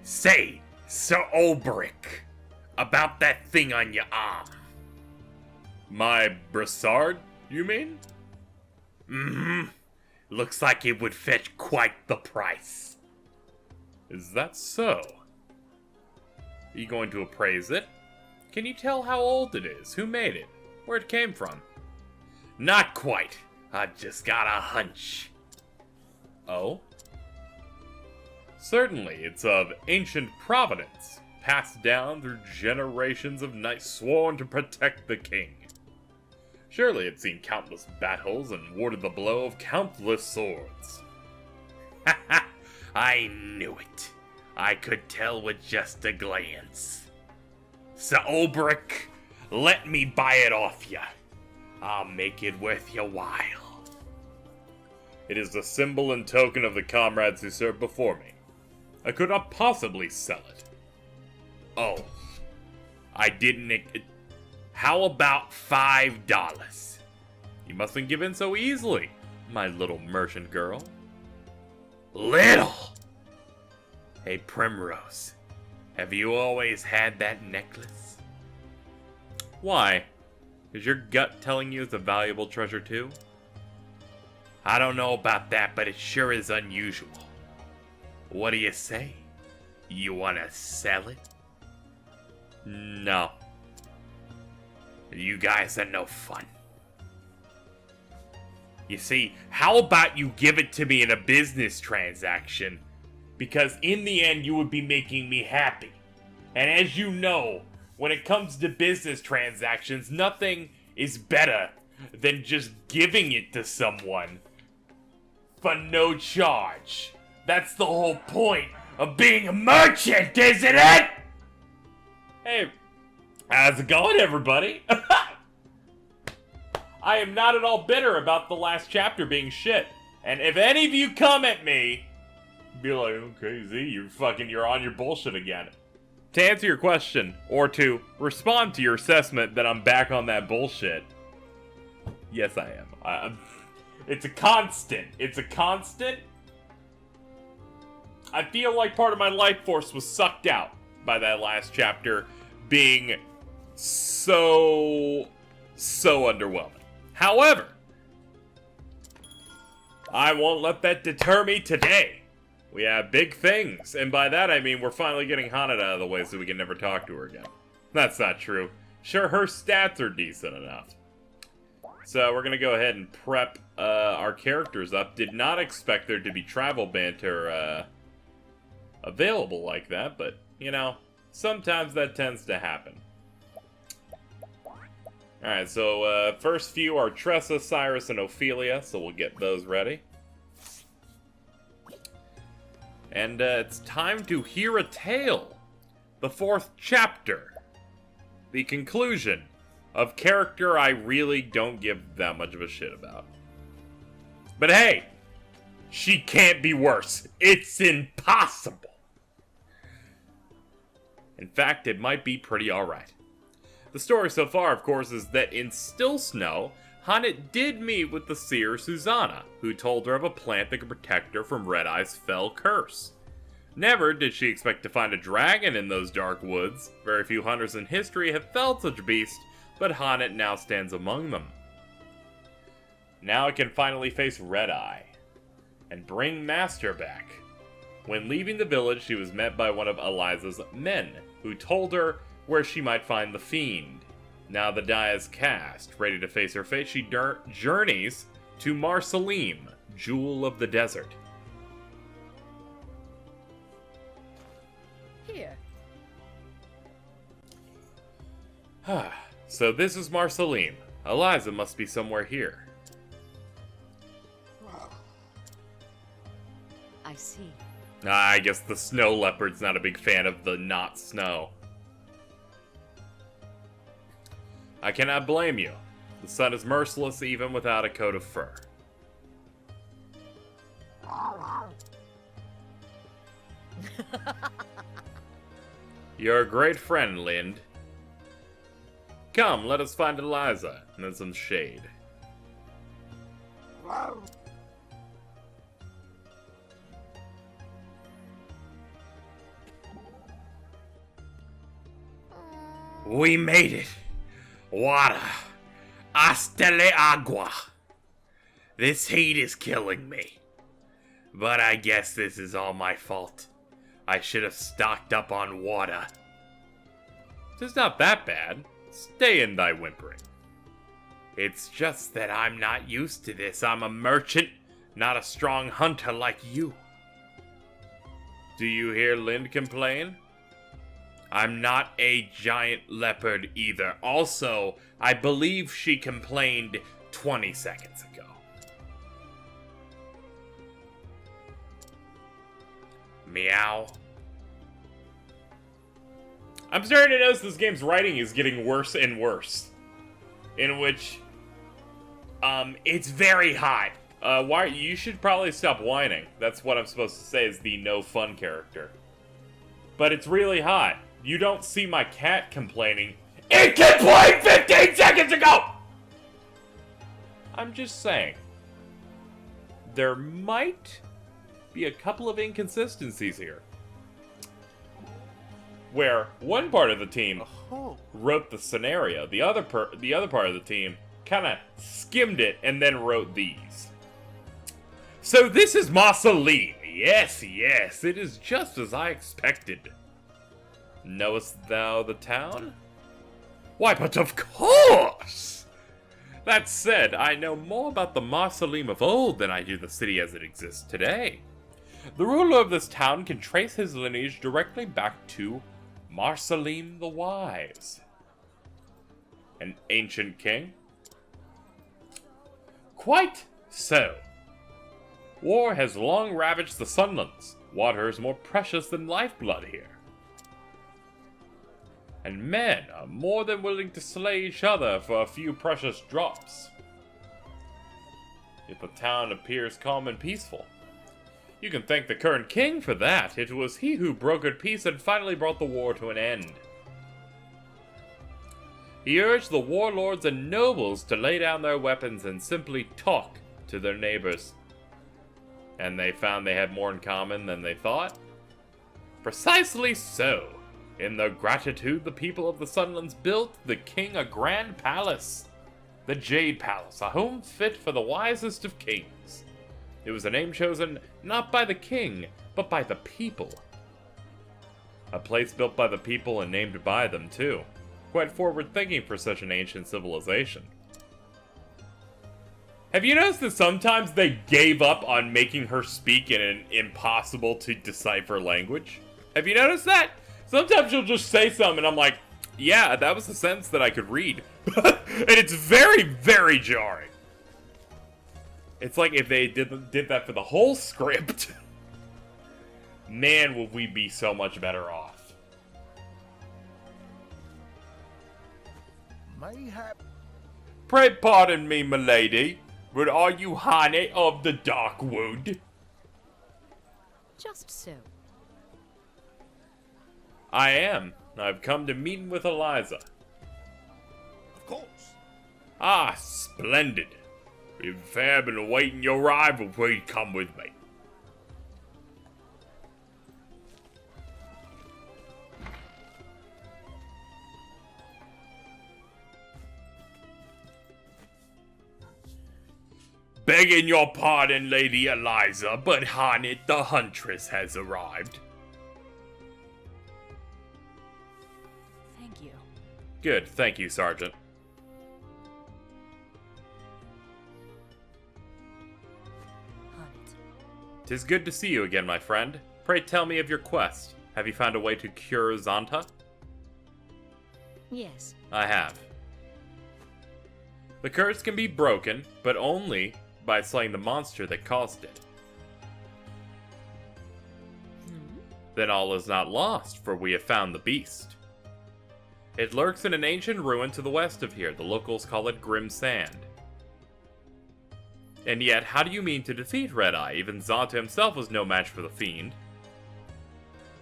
Say, Sir Ulbrick, about that thing on your arm. My brassard, you mean? Mm-hmm. Looks like it would fetch quite the price. Is that so? Are you going to appraise it? Can you tell how old it is? Who made it? Where it came from? Not quite. I've just got a hunch. Oh? Certainly, it's of ancient provenance, passed down through generations of knights sworn to protect the king. Surely it's seen countless battles and warded the blow of countless swords. Ha ha! I knew it. I could tell with just a glance. Sir Ulbrick, let me buy it off ya. I'll make it worth your while. It is the symbol and token of the comrades who served before me. I could not possibly sell it. Oh, I didn't... How about $5? You mustn't give in so easily, my little merchant girl. Little? Hey, Primrose, have you always had that necklace? Why? Is your gut telling you it's a valuable treasure too? I don't know about that, but it sure is unusual. What do you say? You wanna sell it? No. You guys are no fun. You see, how about you give it to me in a business transaction? Because in the end, you would be making me happy. And as you know, when it comes to business transactions, nothing is better than just giving it to someone for no charge. That's the whole point of being a merchant, isn't it? Hey, how's it going, everybody? I am not at all bitter about the last chapter being shit. And if any of you come at me, be like, okay, Z, you're on your bullshit again. To answer your question, or to respond to your assessment that I'm back on that bullshit, yes, I am. It's a constant. It's a constant. I feel like part of my life force was sucked out by that last chapter being so underwhelming. However, I won't let that deter me today. We have big things, and by that I mean we're finally getting Hanada out of the way so we can never talk to her again. That's not true. Sure, her stats are decent enough. So we're gonna go ahead and prep our characters up. Did not expect there to be travel banter available like that, but, you know, sometimes that tends to happen. Alright, so first few are Tressa, Cyrus, and Ophelia, so we'll get those ready. And it's time to hear a tale. The 4th chapter. The conclusion of character I really don't give that much of a shit about. But hey, she can't be worse. It's impossible. In fact, it might be pretty alright. The story so far, of course, is that in Still Snow, Hannet did meet with the seer Susanna, who told her of a plant that could protect her from Redeye's fell curse. Never did she expect to find a dragon in those dark woods. Very few hunters in history have felled such a beast, but Hannet now stands among them. Now it can finally face Redeye and bring Master back. When leaving the village, she was met by one of Eliza's men, who told her where she might find the fiend. Now the die is cast, ready to face her fate, she journeys to Marceline, Jewel of the Desert. Here. So this is Marceline. Eliza must be somewhere here. I see. I guess the snow leopard's not a big fan of the not snow. I cannot blame you. The sun is merciless even without a coat of fur. You're a great friend, Lind. Come, let us find Eliza and some shade. We made it. Water. Hasta la agua. This heat is killing me. But I guess this is all my fault. I should have stocked up on water. It's not that bad. Stay in thy whimpering. It's just that I'm not used to this. I'm a merchant, not a strong hunter like you. Do you hear Lind complain? I'm not a giant leopard either. Also, I believe she complained 20 seconds ago. Meow. I'm starting to notice this game's writing is getting worse and worse. In which, it's very hot. You should probably stop whining. That's what I'm supposed to say as the no fun character. But it's really hot. You don't see my cat complaining. It complained 15 seconds ago! I'm just saying. There might be a couple of inconsistencies here. Where one part of the team wrote the scenario, the other part of the team kind of skimmed it and then wrote these. So this is Mausoleum. Yes, it is just as I expected. Knowest thou the town? Why, but of course! That said, I know more about the Mausoleum of old than I do the city as it exists today. The ruler of this town can trace his lineage directly back to Marceline the Wise. An ancient king? Quite so. War has long ravaged the Sunlands. Water is more precious than lifeblood here. And men are more than willing to slay each other for a few precious drops. Yet the town appears calm and peaceful. You can thank the current king for that. It was he who brokered peace and finally brought the war to an end. He urged the warlords and nobles to lay down their weapons and simply talk to their neighbors. And they found they had more in common than they thought? Precisely so. In their gratitude, the people of the Sunlands built the king a grand palace. The Jade Palace, a home fit for the wisest of kings. It was a name chosen not by the king, but by the people. A place built by the people and named by them, too. Quite forward-thinking for such an ancient civilization. Have you noticed that sometimes they gave up on making her speak in an impossible-to-decipher language? Have you noticed that? Sometimes she'll just say something and I'm like, yeah, that was the sentence that I could read. And it's very, very jarring. It's like if they did that for the whole script. Man, would we be so much better off. Mayhap. Pray pardon me, milady, but are you Hane of the Dark Wood? Just so. I am. I've come to meet with Eliza. Of course. Ah, splendid. We've fair been awaiting your arrival. Please come with me. Begging your pardon, Lady Eliza, but Hanet the Huntress has arrived. Thank you. Good, thank you, Sergeant. Hanet. 'Tis good to see you again, my friend. Pray tell me of your quest. Have you found a way to cure Zanta? Yes. I have. The curse can be broken, but only by slaying the monster that caused it. Then all is not lost, for we have found the beast. It lurks in an ancient ruin to the west of here. The locals call it Grim Sand. And yet, how do you mean to defeat Redeye? Even Zanta himself was no match for the fiend.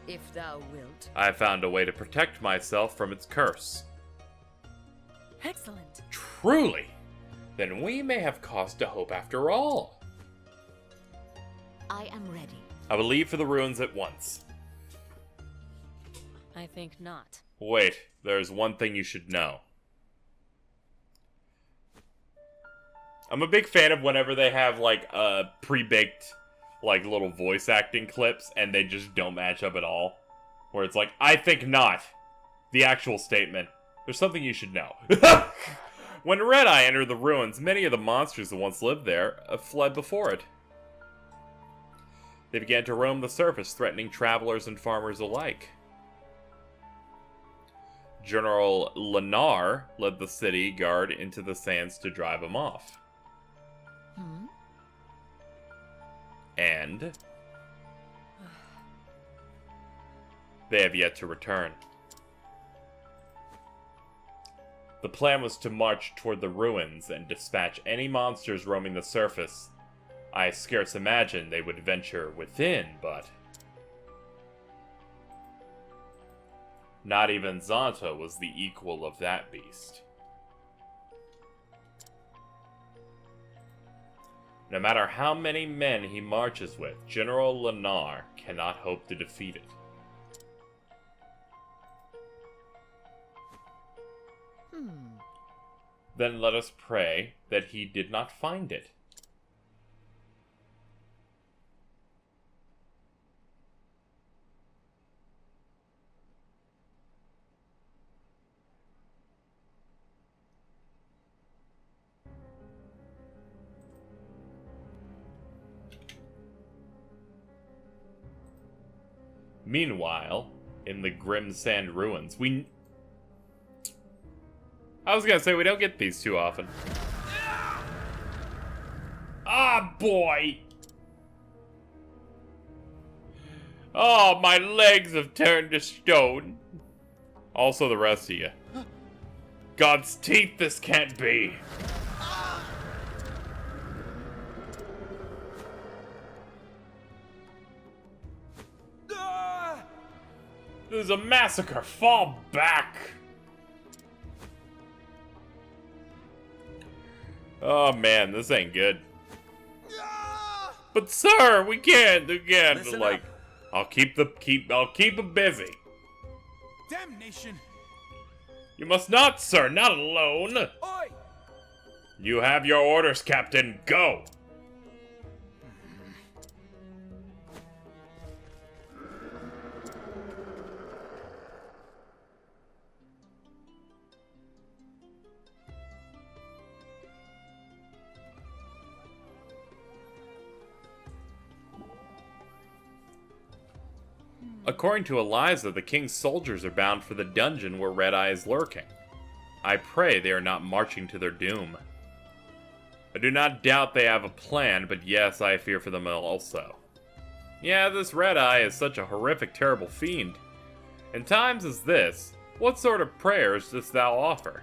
If thou wilt. I have found a way to protect myself from its curse. Excellent. Truly! Then we may have cause to hope after all. I am ready. I will leave for the ruins at once. I think not. Wait, there's one thing you should know. I'm a big fan of whenever they have, like, pre-baked, like, little voice acting clips, and they just don't match up at all. Where it's like, I think not. The actual statement. There's something you should know. When Redeye entered the ruins, many of the monsters that once lived there fled before it. They began to roam the surface, threatening travelers and farmers alike. General Lenar led the city guard into the sands to drive them off. And they have yet to return. The plan was to march toward the ruins and dispatch any monsters roaming the surface. I scarce imagined they would venture within, but not even Zonta was the equal of that beast. No matter how many men he marches with, General Lenar cannot hope to defeat it. Then let us pray that he did not find it. Meanwhile, in the grim sand ruins, I was gonna say, we don't get these too often. Ah, boy! Oh, my legs have turned to stone. Also the rest of you. God's teeth, this can't be. This is a massacre. Fall back. Oh man, this ain't good. But sir, we can't again. Listen Like, up. I'll keep him busy. Damnation! You must not, sir, not alone. Oi! You have your orders, Captain. Go. According to Eliza, the king's soldiers are bound for the dungeon where Redeye is lurking. I pray they are not marching to their doom. I do not doubt they have a plan, but yes, I fear for them also. Yeah, this Redeye is such a horrific, terrible fiend. In times as this, what sort of prayers dost thou offer?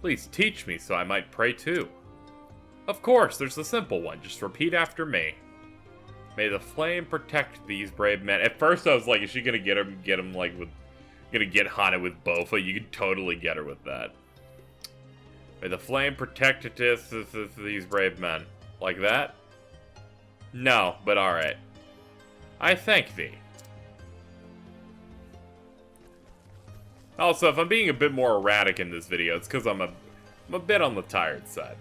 Please teach me so I might pray too. Of course, there's the simple one. Just repeat after me. May the flame protect these brave men. At first I was like, is she gonna get him like with, gonna get Hana with Bofa? You could totally get her with that. May the flame protect these brave men. Like that? No, but alright. I thank thee. Also, if I'm being a bit more erratic in this video, it's because I'm a bit on the tired side.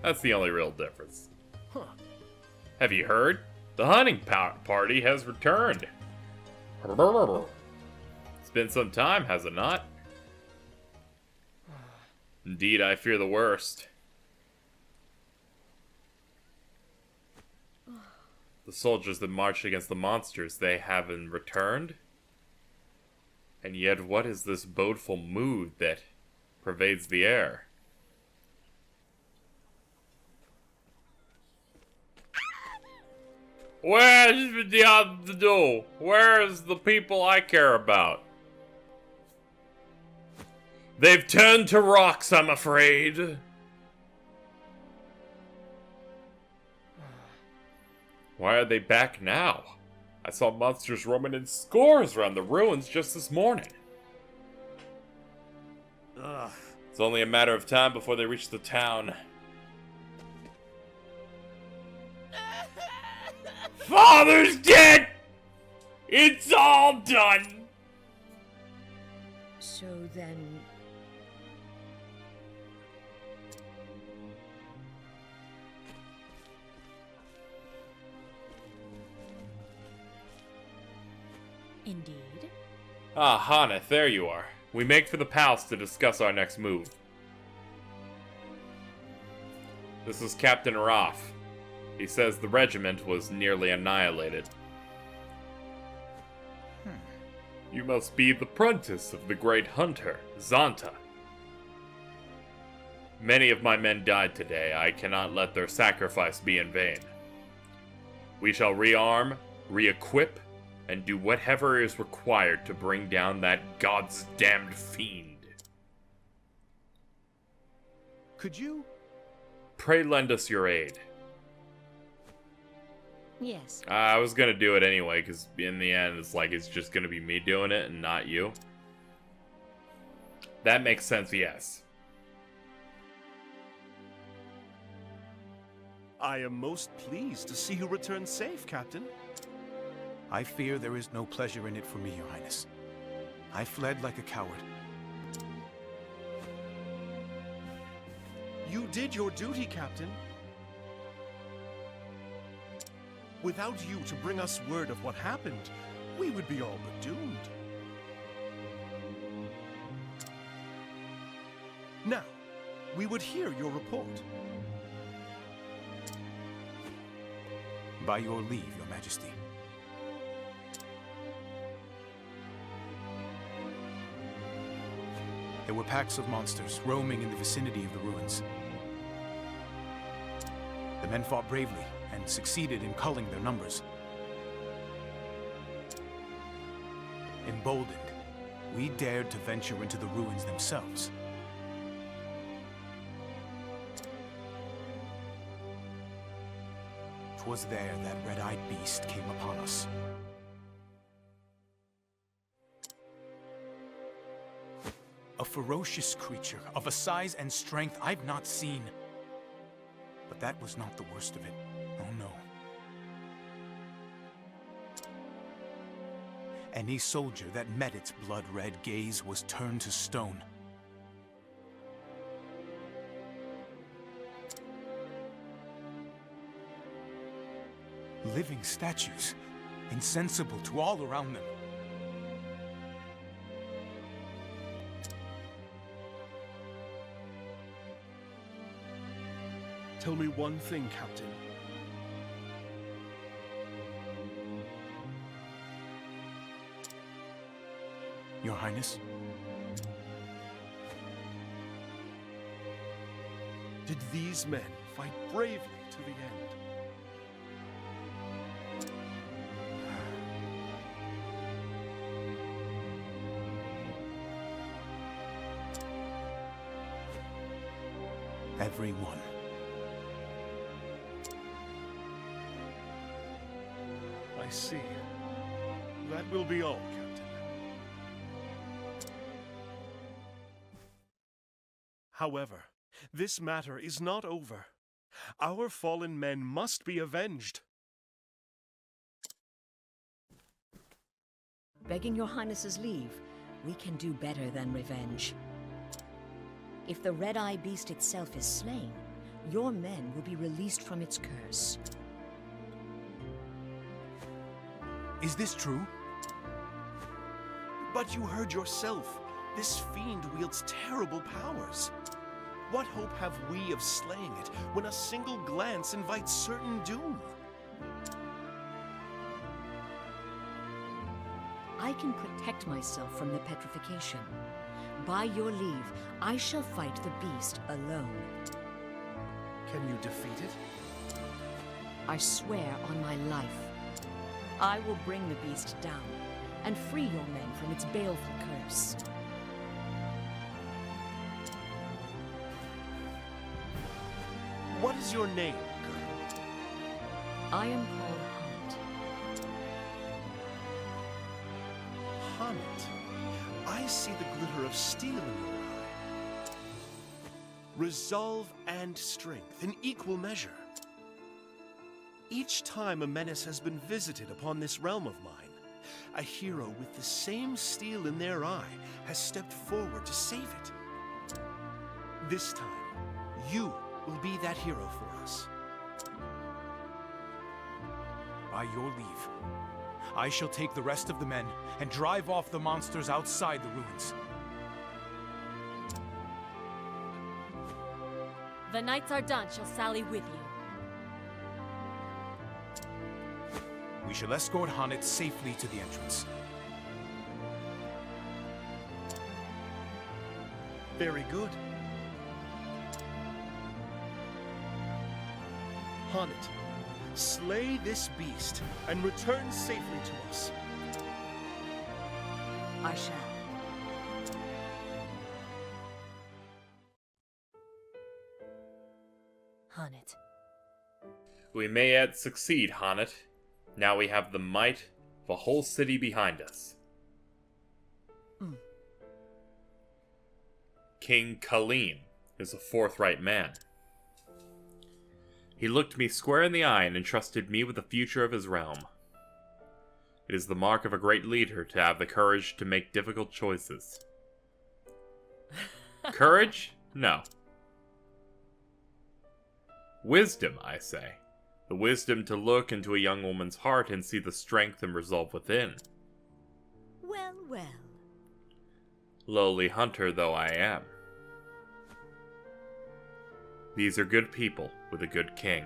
That's the only real difference. Huh. Have you heard? The hunting party has returned. It's been some time, has it not? Indeed, I fear the worst. The soldiers that marched against the monsters, they haven't returned? And yet, what is this bodeful mood that pervades the air? Where's the door? Where's the people I care about? They've turned to rocks, I'm afraid. Why are they back now? I saw monsters roaming in scores around the ruins just this morning. Ugh. It's only a matter of time before they reach the town. Father's dead! It's all done! So then... Indeed. Ah, Haneth, there you are. We make for the palace to discuss our next move. This is Captain Roth. He says the regiment was nearly annihilated. You must be the prentice of the great hunter, Zanta. Many of my men died today. I cannot let their sacrifice be in vain. We shall rearm, re-equip, and do whatever is required to bring down that God's damned fiend. Could you? Pray lend us your aid. Yes. I was gonna do it anyway, because in the end, it's just gonna be me doing it and not you. That makes sense, yes. I am most pleased to see you return safe, Captain. I fear there is no pleasure in it for me, Your Highness. I fled like a coward. You did your duty, Captain. Without you to bring us word of what happened, we would be all but doomed. Now, we would hear your report. By your leave, Your Majesty. There were packs of monsters roaming in the vicinity of the ruins. The men fought bravely and succeeded in culling their numbers. Emboldened, we dared to venture into the ruins themselves. Twas there that red-eyed beast came upon us. A ferocious creature of a size and strength I've not seen. But that was not the worst of it. Oh no. Any soldier that met its blood-red gaze was turned to stone. Living statues, insensible to all around them. Tell me one thing, Captain. Your Highness? Did these men fight bravely to the end? Everyone. I see. That will be all, Captain. However, this matter is not over. Our fallen men must be avenged. Begging your Highness's leave, we can do better than revenge. If the Redeye beast itself is slain, your men will be released from its curse. Is this true? But you heard yourself. This fiend wields terrible powers. What hope have we of slaying it when a single glance invites certain doom? I can protect myself from the petrification. By your leave, I shall fight the beast alone. Can you defeat it? I swear on my life. I will bring the beast down and free your men from its baleful curse. What is your name, girl? I am called Hunt. Hannet. I see the glitter of steel in your eye. Resolve and strength in equal measure. Each time a menace has been visited upon this realm of mine, A hero with the same steel in their eye has stepped forward to save it. This time, you will be that hero for us. By your leave, I shall take the rest of the men and drive off the monsters outside the ruins. The Knights Ardent shall sally with you. We shall escort Hannet safely to the entrance. Very good. Hannet, slay this beast and return safely to us. I shall. Hannet. We may yet succeed, Hannet. Now we have the might of a whole city behind us. King Khaleen is a forthright man. He looked me square in the eye and entrusted me with the future of his realm. It is the mark of a great leader to have the courage to make difficult choices. Courage? No. Wisdom, I say. The wisdom to look into a young woman's heart and see the strength and resolve within. Well, well. Lowly hunter though I am. These are good people with a good king.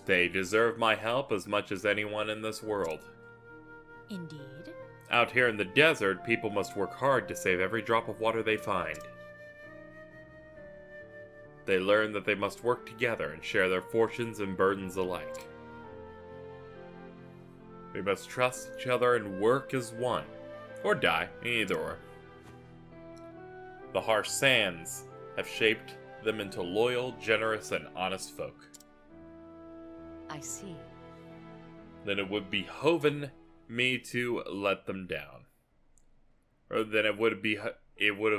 They deserve my help as much as anyone in this world. Indeed. Out here in the desert, people must work hard to save every drop of water they find. They learn that they must work together and share their fortunes and burdens alike. We must trust each other and work as one. Or die, either or. The harsh sands have shaped them into loyal, generous, and honest folk. I see. Then it would behoven me to let them down. Or then it would have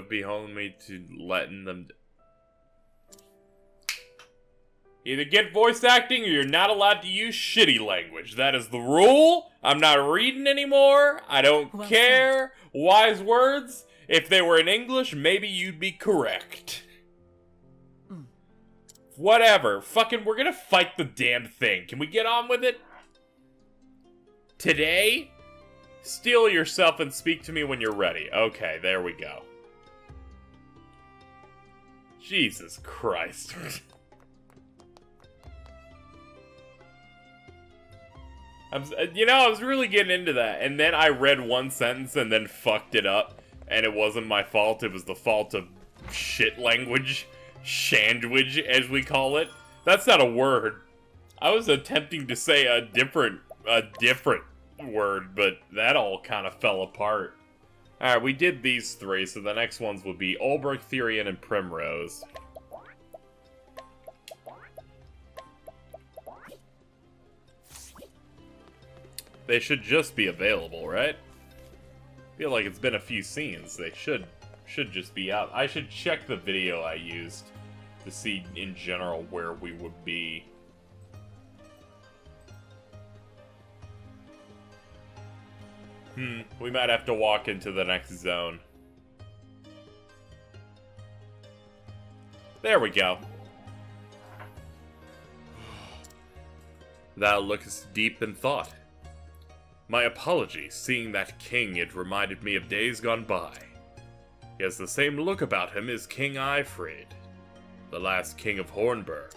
behoven me to letting them Either get voice acting or you're not allowed to use shitty language. That is the rule. I'm not reading anymore. I don't care. Wise words. If they were in English, maybe you'd be correct. Whatever. Fucking, we're gonna fight the damn thing. Can we get on with it? Today? Steel yourself and speak to me when you're ready. Okay, there we go. Jesus Christ. I was really getting into that, and then I read one sentence and then fucked it up, and it wasn't my fault, it was the fault of shit language. Shandwich, as we call it. That's not a word. I was attempting to say a different word, but that all kind of fell apart. Alright, we did these three, so the next ones would be Ulbrich, Therian, and Primrose. They should just be available, right? I feel like it's been a few scenes. They should just be out. I should check the video I used to see in general where we would be. We might have to walk into the next zone. There we go. Thou lookest deep in thought. My apologies, seeing that king, it reminded me of days gone by. He has the same look about him as King Eifried, the last king of Hornburg.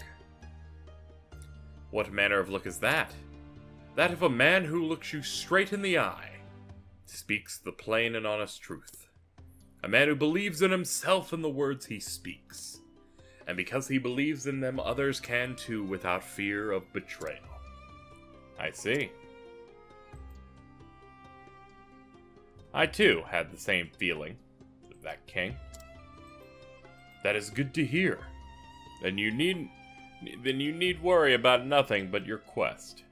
What manner of look is that? That of a man who looks you straight in the eye, speaks the plain and honest truth. A man who believes in himself and the words he speaks. And because he believes in them, others can too without fear of betrayal. I see. I too had the same feeling with that king. That is good to hear. Then you need worry about nothing but your quest.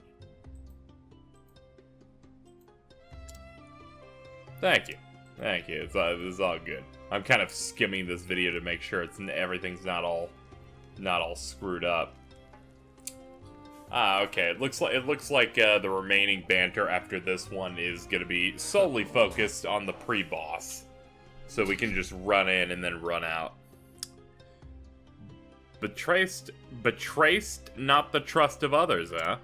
Thank you. Thank you. It's all good. I'm kind of skimming this video to make sure everything's not all screwed up. Ah, okay. It looks like the remaining banter after this one is gonna be solely focused on the pre-boss, so we can just run in and then run out. Betrayst, not the trust of others, huh?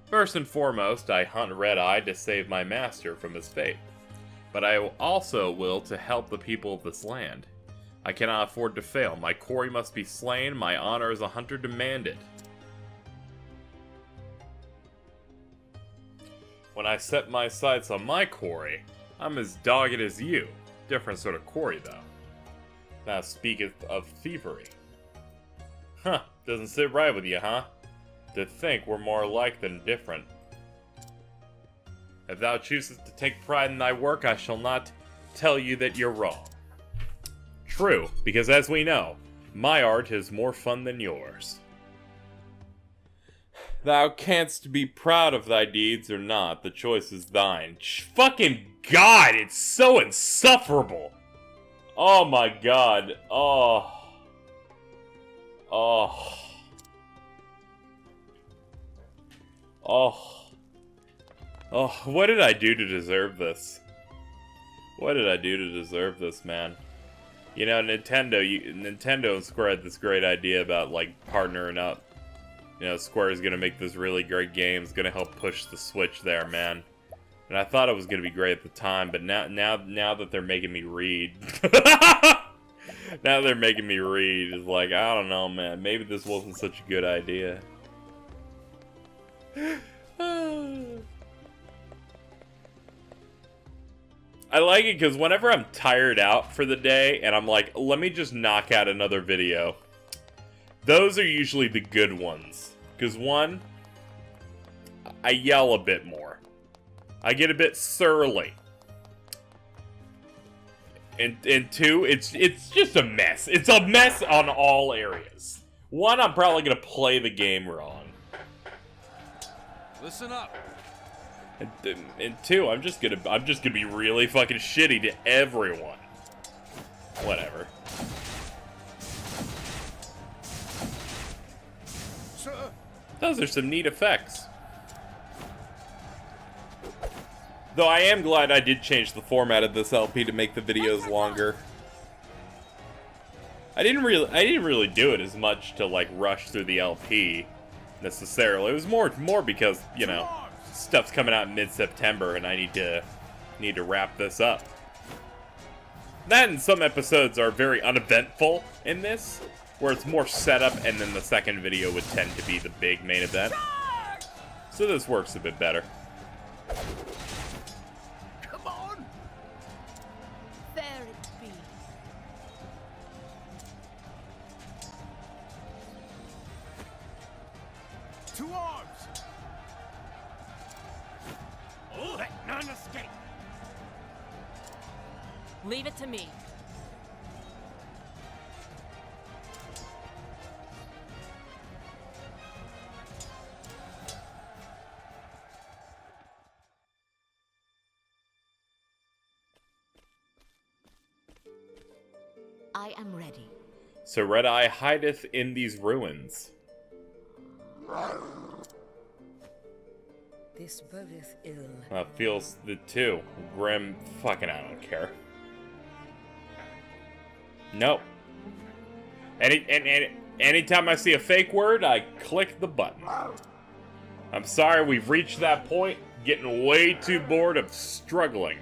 First and foremost, I hunt Redeye to save my master from his fate, but I also will to help the people of this land. I cannot afford to fail. My quarry must be slain. My honor as a hunter demand it. When I set my sights on my quarry, I'm as dogged as you. Different sort of quarry, though. Thou speaketh of thievery. Huh, doesn't sit right with you, huh? To think we're more alike than different. If thou choosest to take pride in thy work, I shall not tell you that you're wrong. True, because as we know, my art is more fun than yours. Thou canst be proud of thy deeds or not, the choice is thine. Fucking God, it's so insufferable! Oh my God, oh. Oh. Oh. Oh, what did I do to deserve this? What did I do to deserve this, man? You know, Nintendo and Square had this great idea about, like, partnering up. You know, Square is gonna make this really great game. It's gonna help push the Switch there, man. And I thought it was gonna be great at the time, but now that they're making me read, now they're making me read, it's like, I don't know, man. Maybe this wasn't such a good idea. I like it because whenever I'm tired out for the day and I'm like, let me just knock out another video, those are usually the good ones. Because one, I yell a bit more. I get a bit surly. And two, it's just a mess. It's a mess on all areas. One, I'm probably gonna play the game wrong. Listen up. And two, I'm just gonna be really fucking shitty to everyone. Whatever. Sir. Those are some neat effects. Though I am glad I did change the format of this LP to make the videos longer. I didn't really do it as much to like rush through the LP necessarily. It was more because, you know, stuff's coming out in mid-September and I need to wrap this up. That and some episodes are very uneventful in this, where it's more setup and then the second video would tend to be the big main event. So this works a bit better. Come on. There it be. To arms. Oh, let none escape. Leave it to me. I am ready. So Redeye hideth in these ruins. This bodeth ill. Feels the two. Grim, fucking I don't care. Nope. Anytime I see a fake word, I click the button. I'm sorry, we've reached that point. Getting way too bored of struggling.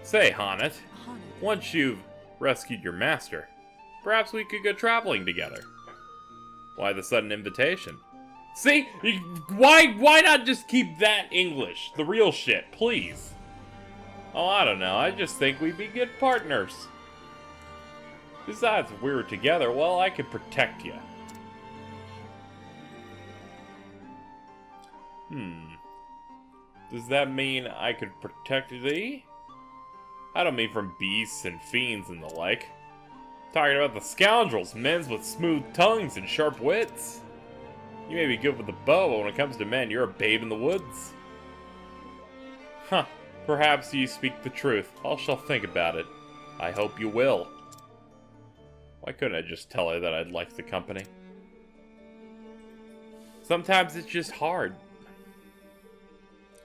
Say, Honnet, once you've rescued your master, perhaps we could go traveling together. Why the sudden invitation? See? Why not just keep that English? The real shit, please. Oh, I don't know. I just think we'd be good partners. Besides, if we were together, well, I could protect you. Does that mean I could protect thee? I don't mean from beasts and fiends and the like. Talking about the scoundrels, men with smooth tongues and sharp wits. You may be good with the bow, but when it comes to men, you're a babe in the woods. Huh. Perhaps you speak the truth. I shall think about it. I hope you will. Why couldn't I just tell her that I'd like the company? Sometimes it's just hard.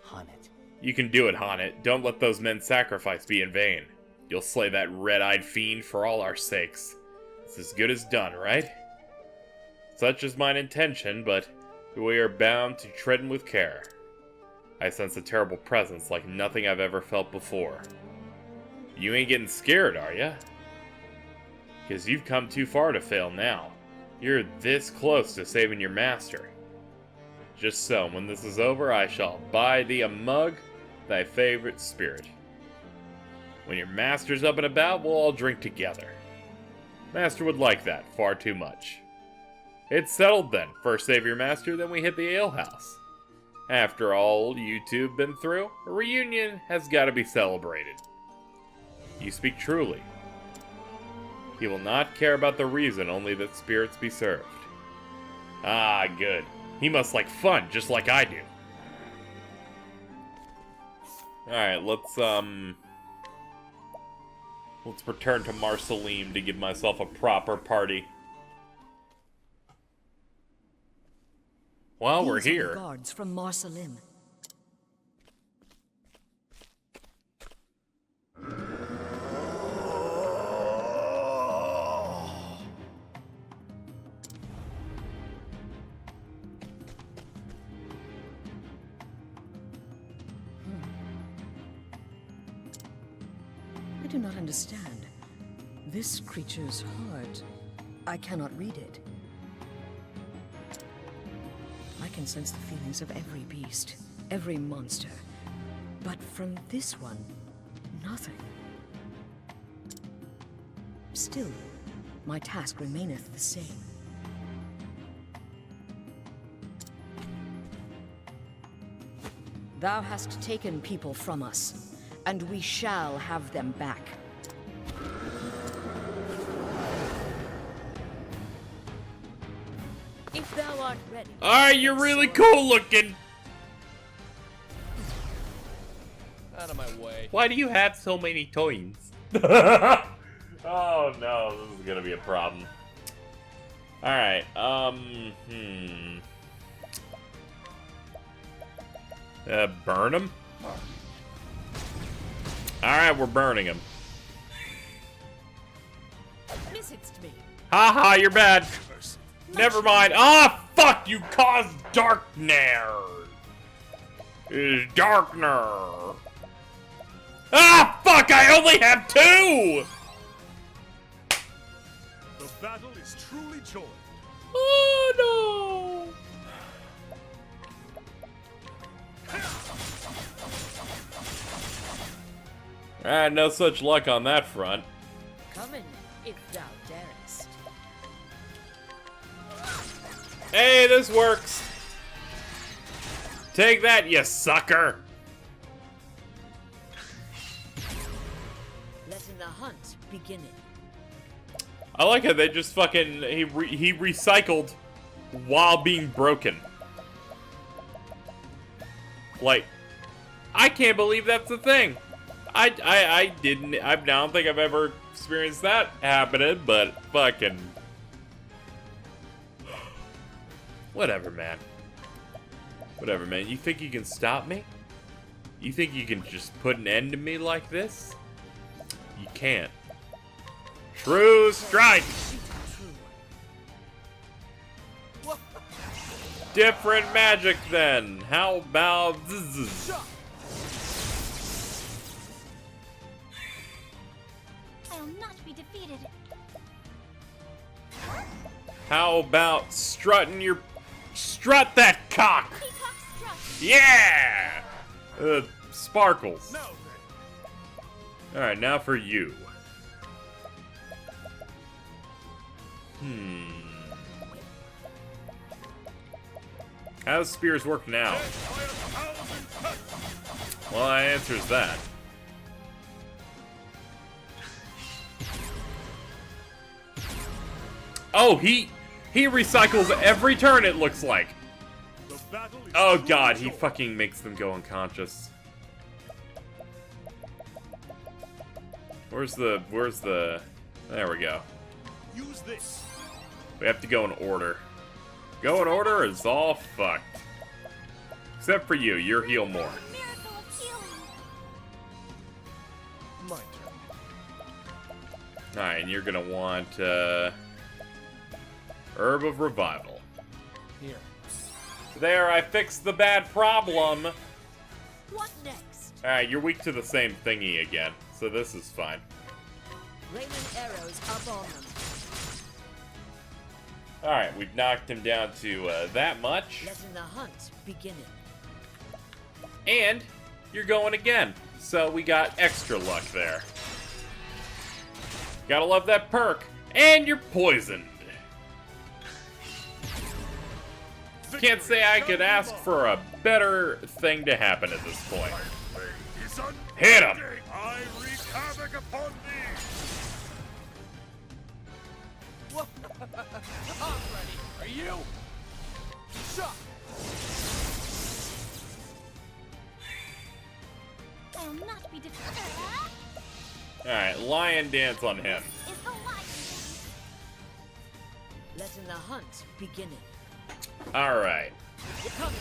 Haunted. You can do it, Haunted. Don't let those men's sacrifice be in vain. You'll slay that red-eyed fiend for all our sakes. It's as good as done, right? Such is mine intention, but we are bound to tread with care. I sense a terrible presence like nothing I've ever felt before. You ain't getting scared, are ya? Because you've come too far to fail now. You're this close to saving your master. Just so, when this is over, I shall buy thee a mug, thy favorite spirit. When your master's up and about, we'll all drink together. Master would like that far too much. It's settled then. First save your master, then we hit the alehouse. After all you two have been through, a reunion has got to be celebrated. You speak truly. He will not care about the reason, only that spirits be served. Ah, good. He must like fun, just like I do. Alright, let's return to Marceline to give myself a proper party. While we're These are the here. guards from Marceline. I do not understand. This creature's heart. I cannot read it. I can sense the feelings of every beast, every monster. But from this one, nothing. Still, my task remaineth the same. Thou hast taken people from us, and we shall have them back. If thou art ready. Alright, you're really cool looking. Out of my way. Why do you have so many toys? Oh no, this is gonna be a problem. Alright, burn him? Alright, we're burning him. Missedst me. Haha, you're bad. Never mind. Ah, fuck! You caused darkness. Darkner. Ah, fuck! I only have two. The battle is truly joined. Oh no! Ah, no such luck on that front. Come in, if thou darest. Hey, this works. Take that, you sucker. Letting the hunt begin. I like how they just fucking he recycled while being broken. Like, I can't believe that's a thing. I don't think I've ever experienced that happening, but fucking whatever, man. Whatever, man. You think you can stop me? You think you can just put an end to me like this? You can't. True strike! Different magic then. How about zzz? I'll not be defeated. How about strutting your... Strut that cock! Peacock strut. Yeah! Sparkles. Now then. Alright, now for you. How does spears work now? Well, that answers that. Oh, he recycles every turn, it looks like. The battle is Oh truly god, he joined. fucking makes them go unconscious. Where's the... There we go. Use this. We have to go in order. Going order is all fucked. Except for you, you're heal more. Miracle of healing. My turn. Alright, and you're gonna want, Herb of Revival. Here. There, I fixed the bad problem! What next? Alright, you're weak to the same thingy again, so this is fine. Raining arrows up on them. Alright, we've knocked him down to, that much. Letting the hunt beginning. And you're going again. So we got extra luck there. Gotta love that perk. And you're poisoned. Can't say I could ask for a better thing to happen at this point. Hit him! I wreak havoc upon thee! I'm ready. Are you? Shot. I will not be defeated. Alright, lion dance on him. Is the light. Letting the hunt beginning. Alright. Coming.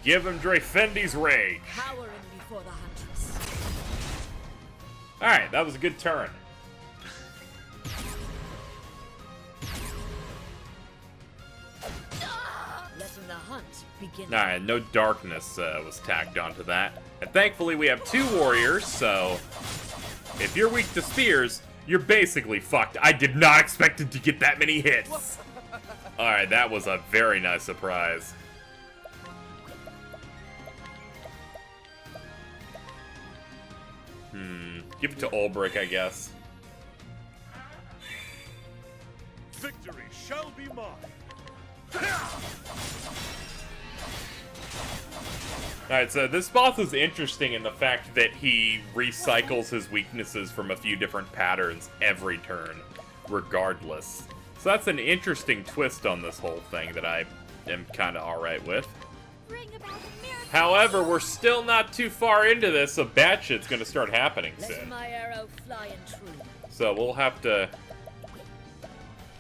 Give him Dreyfendi's rage. Cowering before the huntress. Alright, that was a good turn. Letting the hunt begin. Alright, no darkness was tacked onto that. And thankfully we have 2 warriors, so if you're weak to spears, you're basically fucked. I did not expect it to get that many hits. Alright, that was a very nice surprise. Give it to Ulbrich, I guess. Victory shall be mine. Alright, so this boss is interesting in the fact that he recycles his weaknesses from a few different patterns every turn, regardless. So that's an interesting twist on this whole thing that I am kind of alright with. Bring about a miracle. However, we're still not too far into this, so bad shit's gonna start happening Letting soon. my arrow fly and true. So we'll have to...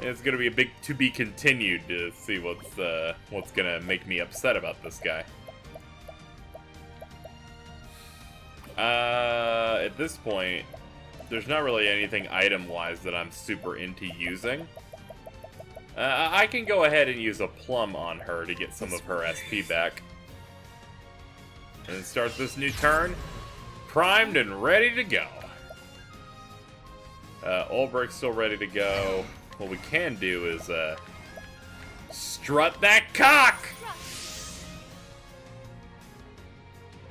It's gonna be a big to be continued to see what's gonna make me upset about this guy. At this point, there's not really anything item-wise that I'm super into using. I can go ahead and use a plum on her to get some of her SP back. And then start this new turn, primed and ready to go. Ulbricht's still ready to go. What we can do is, strut that cock!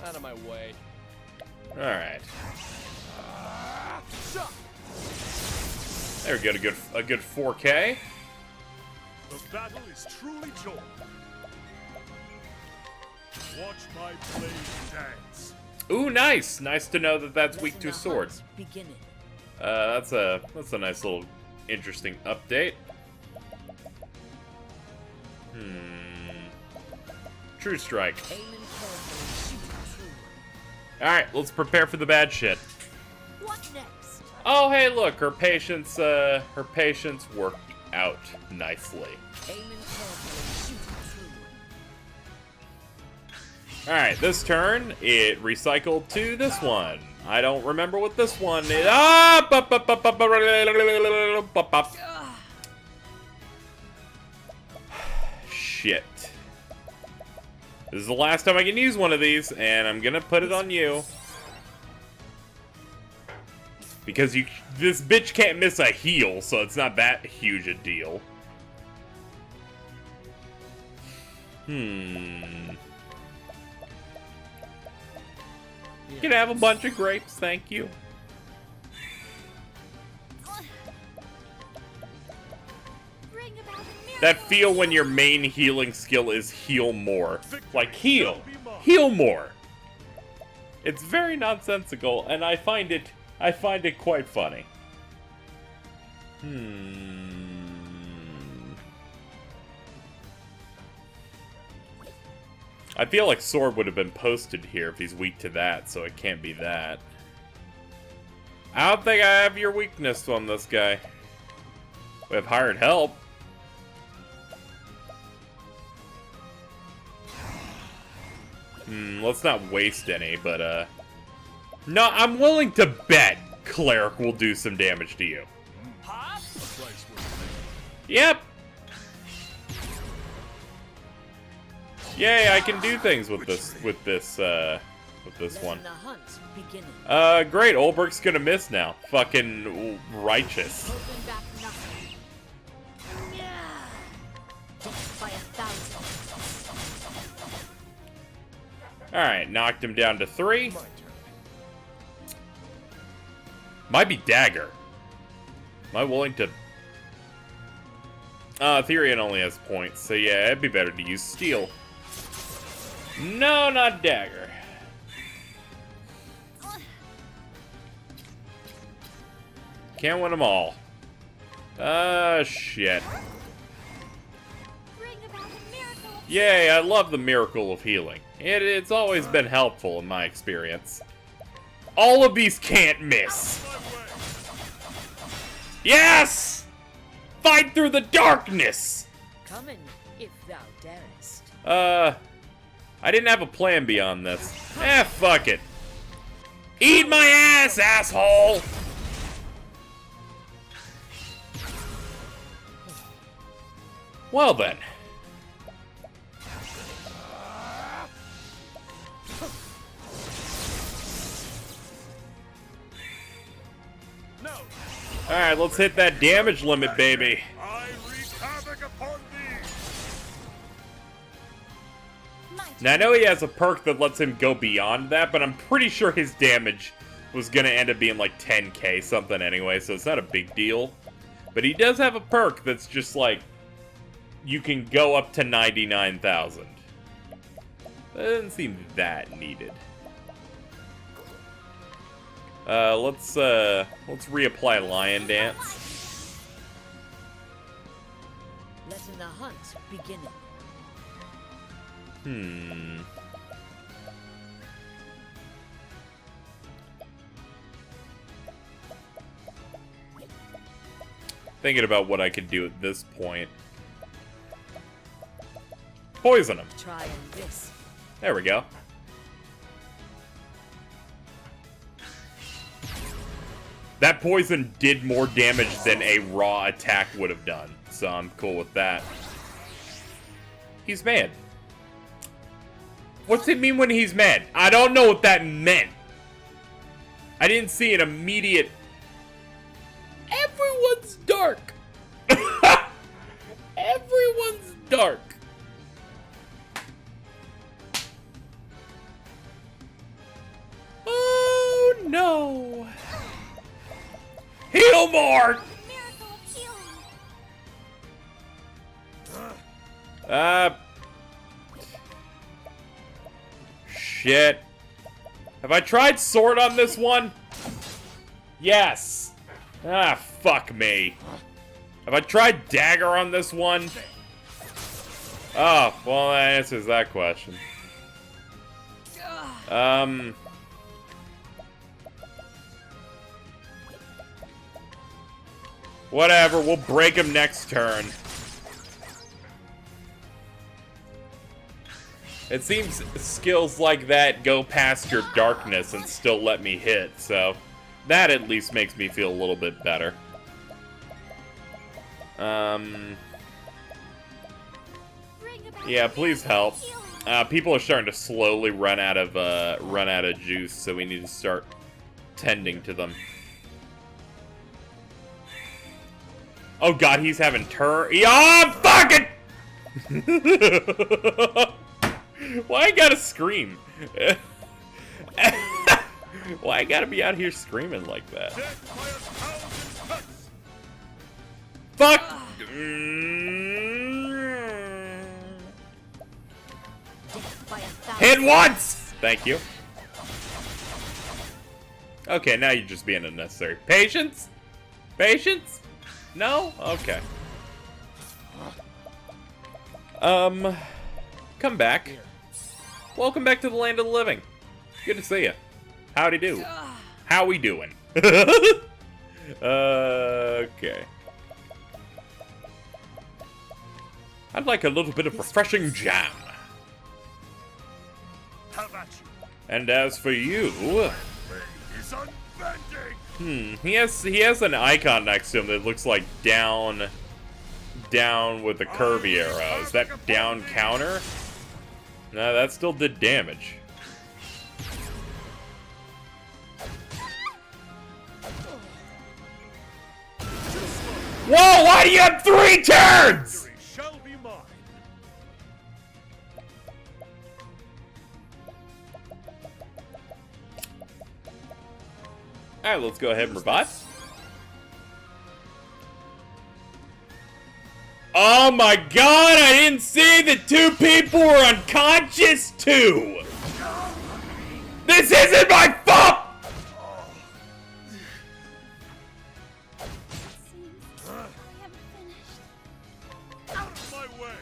Out of my way. Alright. Shot. There we go, a good 4K. The battle is truly joined. Watch my blade dance. Ooh, nice! Nice to know that that's weak to Letting the sword. hunt beginning. That's a nice little interesting update. True strike. Aiming carefully, shooting true. Alright, let's prepare for the bad shit. What next? Oh, hey, look, her patience worked out nicely. Aiming carefully, shooting true. Alright, this turn, it recycled to this one. I don't remember what this one is. Ah! Shit. This is the last time I can use one of these, and I'm gonna put it on you. Because this bitch can't miss a heal, so it's not that huge a deal. You can have a bunch of grapes, thank you. Bring about a miracle. That feel when your main healing skill is heal more. Like, heal more. It's very nonsensical, and I find it quite funny. I feel like Sword would have been posted here if he's weak to that, so it can't be that. I don't think I have your weakness on this guy. We have hired help. Let's not waste any, but, no, I'm willing to bet Cleric will do some damage to you. Yep. Yay, I can do things with this one. Letting the hunt begin. Great, Olberg's gonna miss now. Fucking righteous. Holding back nothing. Yeah. Death by 1,000. Alright, knocked him down to 3. Might be Dagger. Am I willing to... Therian only has points, so yeah, it'd be better to use Steel. No, not Dagger. Can't win them all. Shit. Bring about a miracle of Yay, I love the miracle of healing. It's always been helpful in my experience. All of these can't miss. Yes! Fight through the darkness! Come in, if thou darest. I didn't have a plan beyond this. Fuck it. Eat my ass, asshole! Well then. Alright, let's hit that damage limit, baby. I wreak havoc upon thee. Now, I know he has a perk that lets him go beyond that, but I'm pretty sure his damage was gonna end up being like 10k something anyway, so it's not a big deal. But he does have a perk that's just like, you can go up to 99,000. That doesn't seem that needed. Let's reapply Lion Dance. Letting the hunt begin. Thinking about what I could do at this point. Poison him. Try and this. There we go. That poison did more damage than a raw attack would have done, so I'm cool with that. He's mad. What's it mean when he's mad? I don't know what that meant. I didn't see an immediate... Everyone's dark. Everyone's dark. Oh no. Heal more! miracle of healing. Shit. Have I tried sword on this one? Yes. Fuck me. Have I tried dagger on this one? Oh, well, that answers that question. Whatever, we'll break him next turn. It seems skills like that go past your darkness and still let me hit, so that at least makes me feel a little bit better. Yeah, please help. People are starting to slowly run out of juice, so we need to start tending to them. Oh god, he's having yeah, fuck it! Why I gotta scream? Why I gotta be out here screaming like that? Fuck! Hit once! Thank you. Okay, now you're just being unnecessary. Patience? Patience? No? Okay. Come back. Welcome back to the land of the living. Good to see you. Howdy do. How we doing? Okay. I'd like a little bit of refreshing jam. Have And as for you, Is unbending. he has an icon next to him that looks like down with a curvy arrow. Is that down counter? No, that still did damage. Whoa, why do you have 3 turns? Victory shall be mine. Alright, let's go ahead and revive. Oh my god, I didn't see that 2 people were unconscious too! This isn't my fault! Seems I haven't finished. Out of my way.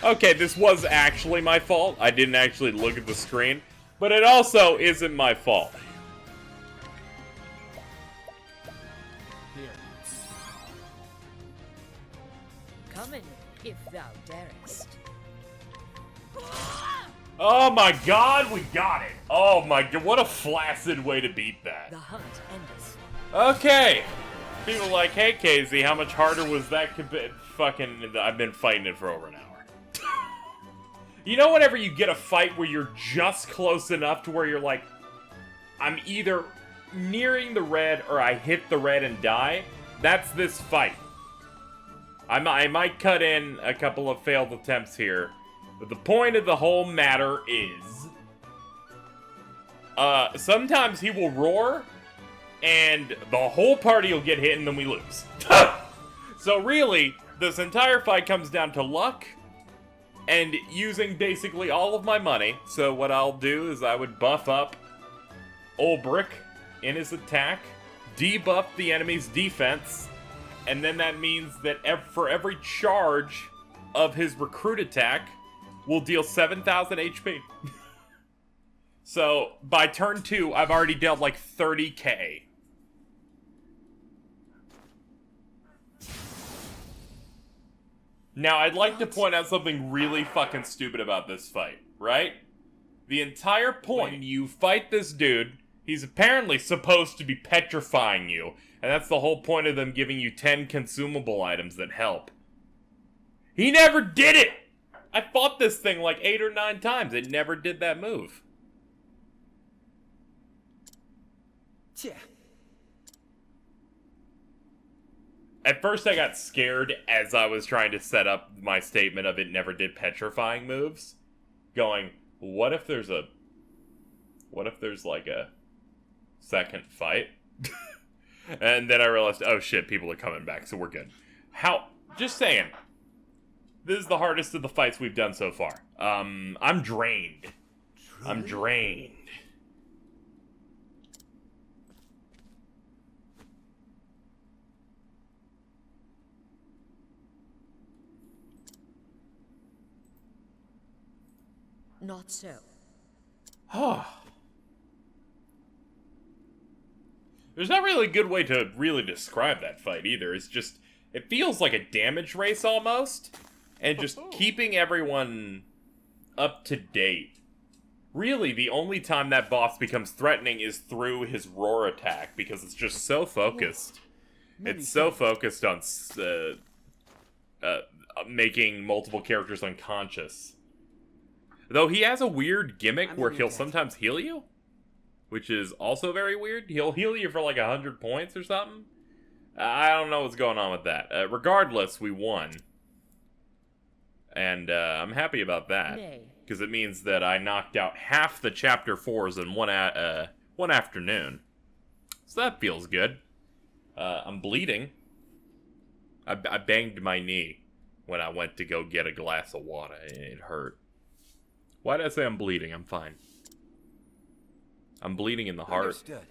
Okay, this was actually my fault. I didn't actually look at the screen. But it also isn't my fault. Here. Coming, if thou darest. Oh my god, we got it! Oh my god, what a flaccid way to beat that. The hunt endeth. Okay. People are like, hey Casey, how much harder was that fucking... I've been fighting it for over an hour. You know whenever you get a fight where you're just close enough to where you're like, I'm either nearing the red or I hit the red and die? That's this fight. I might cut in a couple of failed attempts here, but the point of the whole matter is... sometimes he will roar, and the whole party will get hit and then we lose. So really, this entire fight comes down to luck, and using basically all of my money. So what I'll do is I would buff up Ulbrich in his attack, debuff the enemy's defense, and then that means that for every charge of his recruit attack, we'll deal 7,000 HP. So by turn 2, I've already dealt like 30k. Now, I'd like to point out something really fucking stupid about this fight, right? The entire point, when you fight this dude, he's apparently supposed to be petrifying you, and that's the whole point of them giving you 10 consumable items that help. He never did it! I fought this thing like 8 or 9 times, it never did that move. At first I got scared as I was trying to set up my statement of it never did petrifying moves. Going, what if there's like a second fight? And then I realized, oh shit, people are coming back, so we're good. Just saying. This is the hardest of the fights we've done so far. I'm drained. Truly? I'm drained. Not so. There's not really a good way to really describe that fight either. It's just, it feels like a damage race almost, and just keeping everyone up to date. Really, the only time that boss becomes threatening is through his roar attack, because it's just so focused. It's so focused on making multiple characters unconscious. Though he has a weird gimmick where he'll sometimes heal you, which is also very weird. He'll heal you for like 100 points or something. I don't know what's going on with that. Regardless, we won. And I'm happy about that. Because it means that I knocked out half the Chapter 4s in one afternoon. So that feels good. I'm bleeding. I banged my knee when I went to go get a glass of water. It hurt. Why did I say I'm bleeding? I'm fine. I'm bleeding in the heart. Understood.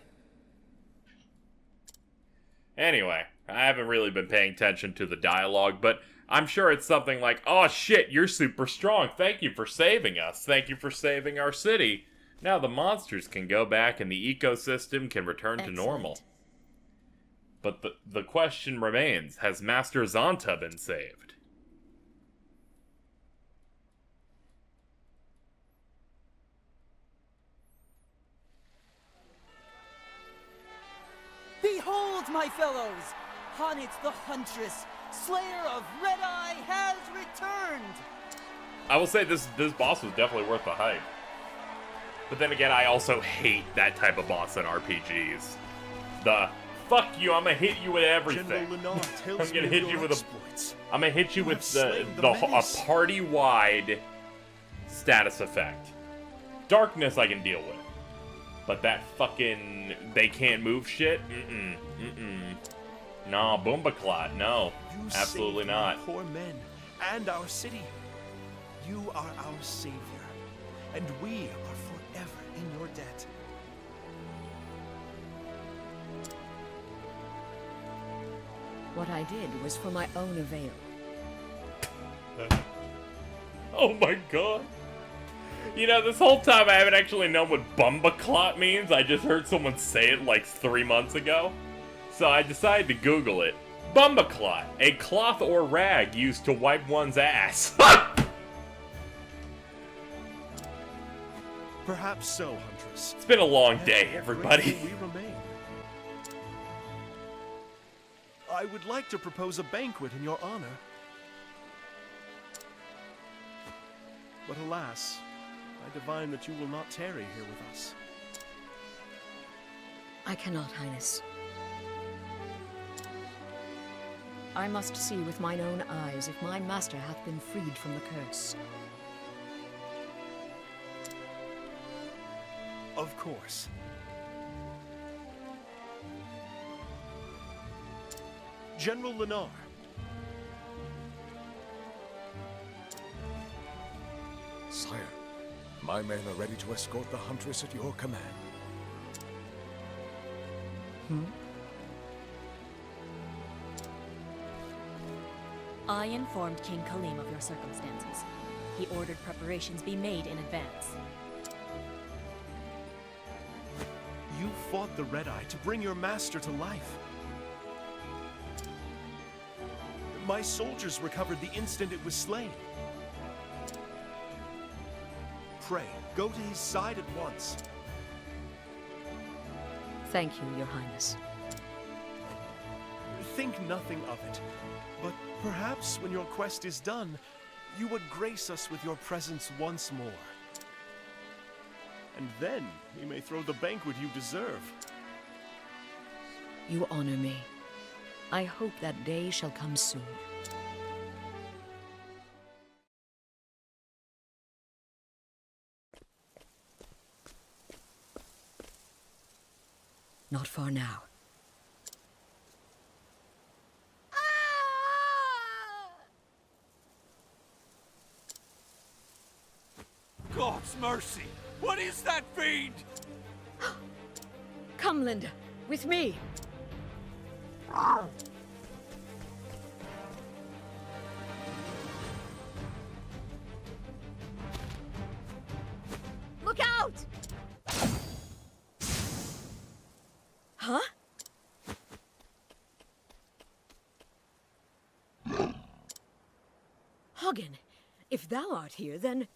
Anyway, I haven't really been paying attention to the dialogue, but I'm sure it's something like, oh shit, you're super strong. Thank you for saving us. Thank you for saving our city. Now the monsters can go back and the ecosystem can return to normal. But the question remains, has Master Zonta been saved? my fellows! Hanit the Huntress, Slayer of Redeye, has returned! I will say this boss was definitely worth the hype. But then again, I also hate that type of boss in RPGs. The fuck you, I'm gonna hit you with everything. I'm gonna hit you with I'm gonna hit you with a party-wide status effect. Darkness I can deal with. But that fucking they can't move shit? Nah, Boombaclot, no. Absolutely not. Poor men and our city. You are our savior, and we are forever in your debt. What I did was for my own avail. Oh my god. You know, this whole time I haven't actually known what Bumba-clot means. I just heard someone say it like 3 months ago. So I decided to Google it. Bumba-clot, a cloth or rag used to wipe one's ass. Perhaps so, Huntress. It's been a long day, everybody. We remain. I would like to propose a banquet in your honor. But alas, I divine that you will not tarry here with us. I cannot, Highness. I must see with mine own eyes if my master hath been freed from the curse. Of course. General Lennar. Sire, my men are ready to escort the Huntress at your command. I informed King Kalim of your circumstances. He ordered preparations be made in advance. You fought the Redeye to bring your master to life. My soldiers recovered the instant it was slain. Pray, go to his side at once. Thank you, Your Highness. Think nothing of it, but perhaps when your quest is done, you would grace us with your presence once more. And then we may throw the banquet you deserve. You honor me. I hope that day shall come soon. Not far now. God's mercy! What is that fiend? Come, Linda, with me. Look out! Huh? Hagen, if thou art here, then...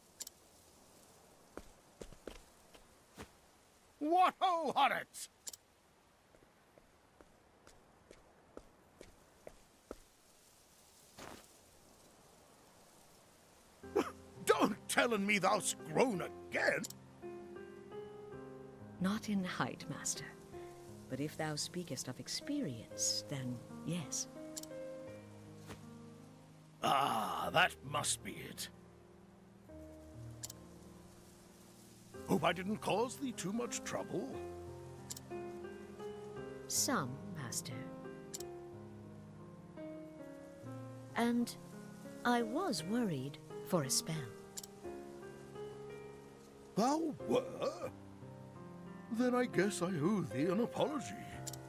What ho on it! Don't tellin' me thou'st grown again! Not in height, master. But if thou speakest of experience, then yes. Ah, that must be it. Hope I didn't cause thee too much trouble. Some, master. And I was worried for a spell. Thou were? Then I guess I owe thee an apology.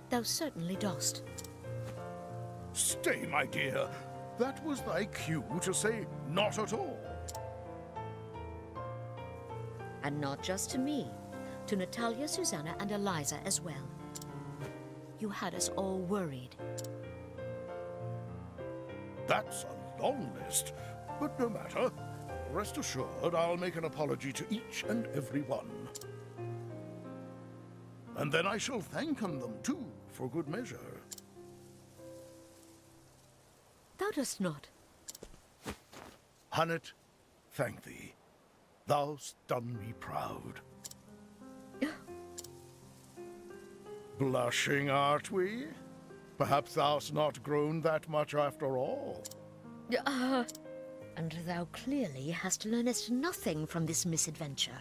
Thou certainly dost. Stay, my dear. That was thy cue to say not at all. And not just to me, to Natalia, Susanna, and Eliza as well. You had us all worried. That's a long list, but no matter. Rest assured, I'll make an apology to each and every one. And then I shall thank them too, for good measure. Thou dost not. Hunnet, thank thee. Thou'st done me proud. Blushing, art we? Perhaps thou'st not grown that much after all. And thou clearly hast learnest nothing from this misadventure.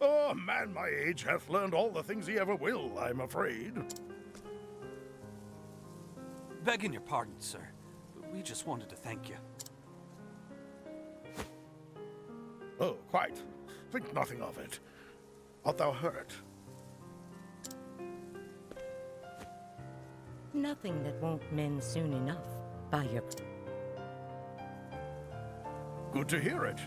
Oh, a man my age hath learned all the things he ever will, I'm afraid. Begging your pardon, sir. We just wanted to thank you. Oh, quite. Think nothing of it. Art thou hurt? Nothing that won't mend soon enough, by your... Good to hear it.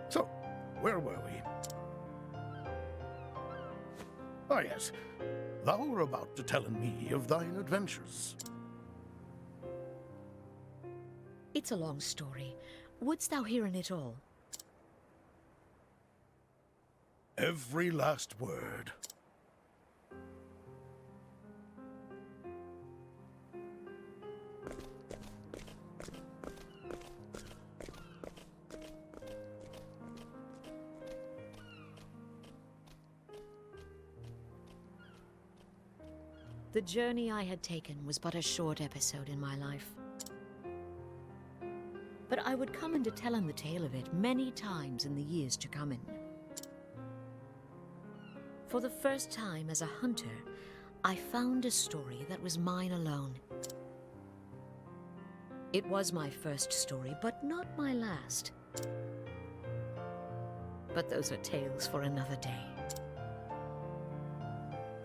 So, where were we? Ah, yes. Thou were about to tellen me of thine adventures. It's a long story. Wouldst thou hear in it all? Every last word. The journey I had taken was but a short episode in my life. But I would come to tell him the tale of it many times in the years to come. For the first time as a hunter, I found a story that was mine alone. It was my first story, but not my last. But those are tales for another day.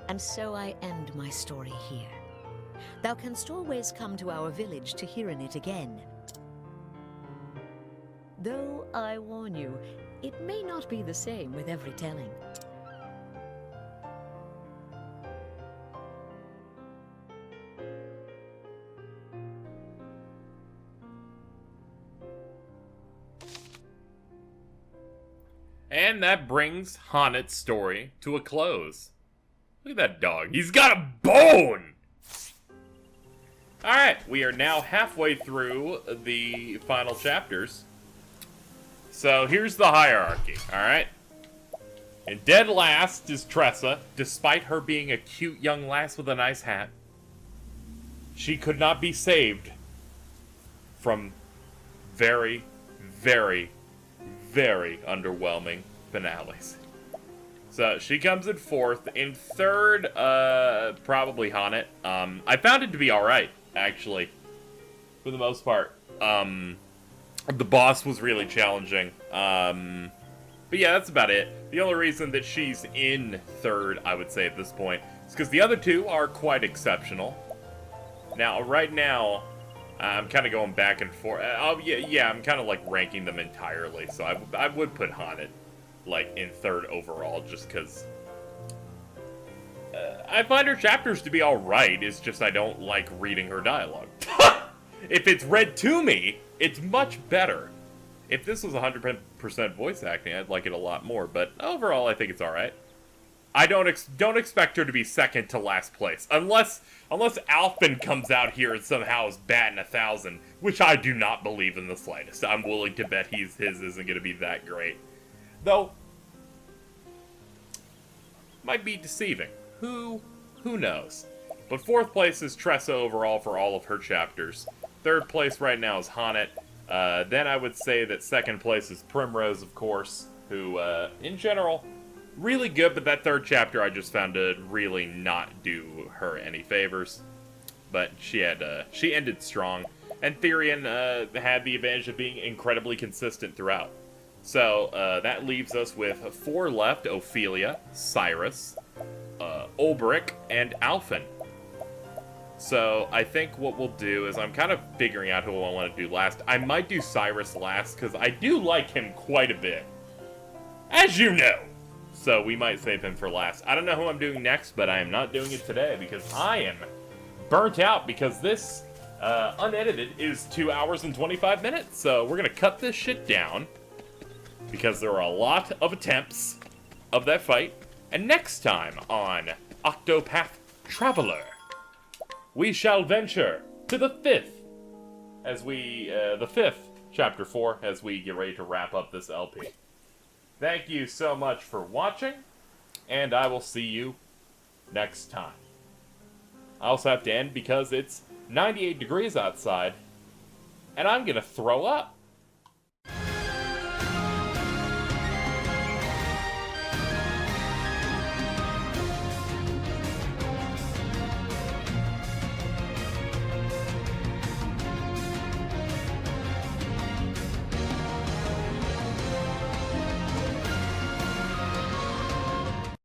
And so I end my story here. Thou canst always come to our village to hear in it again. Though I warn you, it may not be the same with every telling. And that brings Honnet's story to a close. Look at that dog. He's got a bone! Alright, we are now halfway through the final chapters. So here's the hierarchy, alright? In dead last is Tressa, despite her being a cute young lass with a nice hat. She could not be saved from very, very, very underwhelming finales. So she comes in fourth. In third, probably Honnet. I found it to be alright, actually, for the most part. The boss was really challenging. But yeah, that's about it. The only reason that she's in third, I would say at this point, is because the other two are quite exceptional. Now, right now, I'm kind of going back and forth. Yeah, I'm kind of like ranking them entirely. So I would put Honnet like in third overall, just because I find her chapters to be alright. It's just I don't like reading her dialogue. If it's read to me, it's much better. If this was 100% voice acting, I'd like it a lot more. But overall, I think it's alright. I don't expect her to be second to last place, unless Alfin comes out here and somehow is batting 1,000, which I do not believe in the slightest. I'm willing to bet his isn't going to be that great, though. Might be deceiving. Who knows? But fourth place is Tressa overall for all of her chapters. Third place right now is Honnet. Then I would say that second place is Primrose, of course, who, in general, really good, but that third chapter I just found to really not do her any favors. But she ended strong. And Therian had the advantage of being incredibly consistent throughout. So that leaves us with 4 left: Ophelia, Cyrus, Ulbrich, and Alfin. So I think what we'll do is I'm kind of figuring out who I want to do last. I might do Cyrus last, because I do like him quite a bit, as you know. So we might save him for last. I don't know who I'm doing next, but I am not doing it today, because I am burnt out, because this unedited is 2 hours and 25 minutes, so we're gonna cut this shit down because there were a lot of attempts of that fight. And next time on Octopath Traveler, we shall venture to the fifth chapter 4, as we get ready to wrap up this LP. Thank you so much for watching, and I will see you next time. I also have to end because it's 98 degrees outside, and I'm gonna throw up.